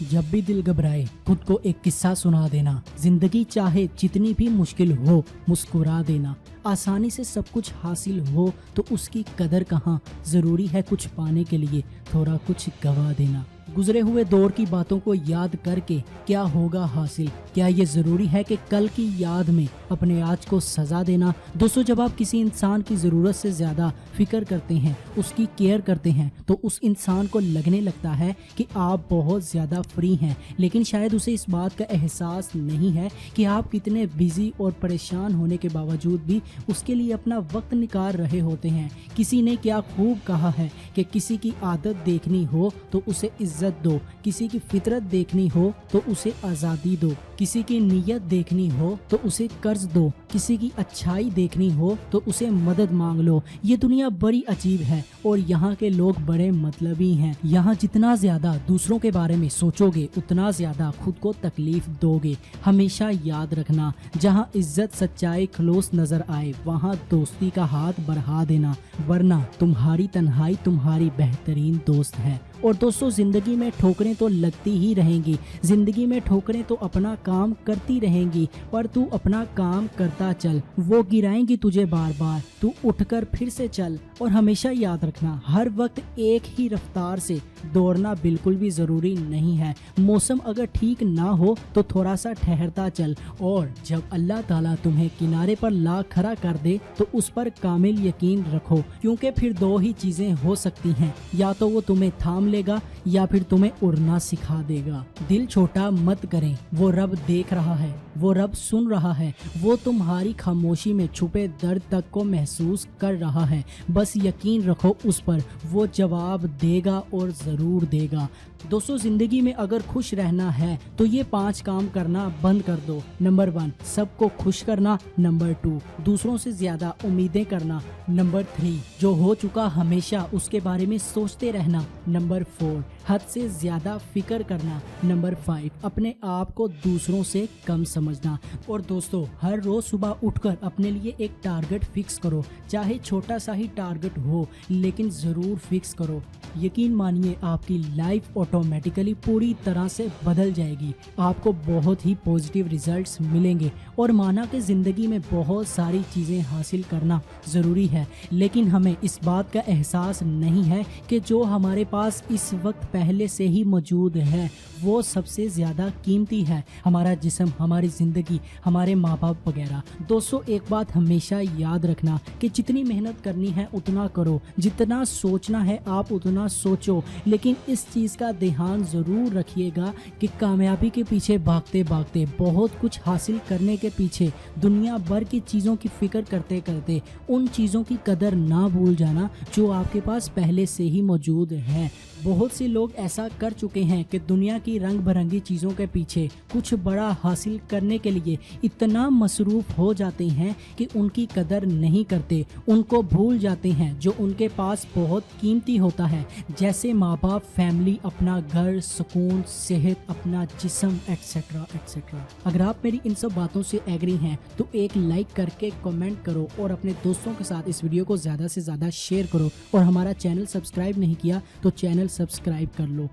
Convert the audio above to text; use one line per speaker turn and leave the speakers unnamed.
जब भी दिल घबराए खुद को एक किस्सा सुना देना। जिंदगी चाहे जितनी भी मुश्किल हो मुस्कुरा देना। आसानी से सब कुछ हासिल हो तो उसकी कदर कहाँ, जरूरी है कुछ पाने के लिए थोड़ा कुछ गवा देना। गुजरे हुए दौर की बातों को याद करके क्या होगा हासिल, क्या ये जरूरी है कि कल की याद में अपने आज को सजा देना। दोस्तों, जब आप किसी इंसान की ज़रूरत से ज़्यादा फिक्र करते हैं, उसकी केयर करते हैं, तो उस इंसान को लगने लगता है कि आप बहुत ज़्यादा फ्री हैं, लेकिन शायद उसे इस बात का एहसास नहीं है कि आप कितने बिजी और परेशान होने के बावजूद भी उसके लिए अपना वक्त निकाल रहे होते हैं। किसी ने क्या खूब कहा है कि किसी की आदत देखनी हो तो उसे इज्जत दो, किसी की फितरत देखनी हो तो उसे आज़ादी दो, किसी की नीयत देखनी हो तो उसे कर्ज दो, किसी की अच्छाई देखनी हो तो उसे मदद मांग लो। ये दुनिया बड़ी अजीब है और यहाँ के लोग बड़े मतलबी हैं। यहाँ जितना ज्यादा दूसरों के बारे में सोचोगे उतना ज्यादा खुद को तकलीफ दोगे। हमेशा याद रखना, जहाँ इज्जत सच्चाई खलूस नजर आए वहाँ दोस्ती का हाथ बढ़ा देना, वरना तुम्हारी तन्हाई तुम्हारी बेहतरीन दोस्त है। और दोस्तों, जिंदगी में ठोकरें तो लगती ही रहेंगी, जिंदगी में ठोकरें तो अपना काम करती रहेंगी, पर तू अपना काम करता चल। वो गिराएंगी तुझे बार बार, तू उठकर फिर से चल। और हमेशा याद रखना, हर वक्त एक ही रफ्तार से दौड़ना बिल्कुल भी जरूरी नहीं है। मौसम अगर ठीक ना हो तो थोड़ा सा ठहरता चल, और जब अल्लाह ताला तुम्हें किनारे पर ला खड़ा कर दे तो उस पर कामिल यकीन रखो, क्योंकि फिर दो ही चीजें हो सकती हैं, या तो वो तुम्हें थाम लेगा या फिर तुम्हें उड़ना सिखा देगा। दिल छोटा मत करें, वो रब देख रहा है, वो रब सुन रहा है, वो तुम्हारी खामोशी में छुपे दर्द तक को महसूस कर रहा है। बस यकीन रखो उस पर, वो जवाब देगा और ज़रूर देगा। दोस्तों, ज़िंदगी में अगर खुश रहना है तो ये 5 काम करना बंद कर दो। नंबर 1, सबको खुश करना। नंबर 2, दूसरों से ज़्यादा उम्मीदें करना। नंबर 3, जो हो चुका हमेशा उसके बारे में सोचते रहना। नंबर 4, हद से ज़्यादा फिक्र करना। नंबर 5, अपने आप को दूसरों से कम समझना। और दोस्तों, हर रोज़ सुबह उठकर अपने लिए एक टारगेट फिक्स करो, चाहे छोटा सा ही टारगेट हो, लेकिन ज़रूर फिक्स करो। यकीन मानिए, आपकी लाइफ ऑटोमेटिकली पूरी तरह से बदल जाएगी। आपको बहुत ही पॉजिटिव रिजल्ट्स मिलेंगे। और माना कि ज़िंदगी में बहुत सारी चीज़ें हासिल करना ज़रूरी है, लेकिन हमें इस बात का एहसास नहीं है कि जो हमारे पास इस वक्त पहले से ही मौजूद है वो सबसे ज़्यादा कीमती है। हमारा जिस्म, हमारी ज़िंदगी, हमारे माँ बाप वगैरह। दोस्तों, एक बात हमेशा याद रखना कि जितनी मेहनत करनी है उतना करो, जितना सोचना है आप उतना सोचो, लेकिन इस चीज़ का ध्यान ज़रूर रखिएगा कि कामयाबी के पीछे भागते भागते, बहुत कुछ हासिल करने के पीछे दुनिया भर की चीज़ों की फिक्र करते करते उन चीज़ों की कदर ना भूल जाना जो आपके पास पहले से ही मौजूद है। बहुत से लोग ऐसा कर चुके हैं कि दुनिया की रंग बिरंगी चीज़ों के पीछे कुछ बड़ा हासिल करने के लिए इतना मसरूफ़ हो जाते हैं कि उनकी कदर नहीं करते, उनको भूल जाते हैं जो उनके पास बहुत कीमती होता है, जैसे माँ बाप, फैमिली, अपना घर, सुकून, सेहत, अपना जिस्म, एक्सेट्रा एक्सेट्रा। अगर आप मेरी इन सब बातों से एग्री हैं तो एक लाइक करके कमेंट करो और अपने दोस्तों के साथ इस वीडियो को ज़्यादा से ज़्यादा शेयर करो। और हमारा चैनल सब्सक्राइब नहीं किया तो चैनल सब्सक्राइब कर लो।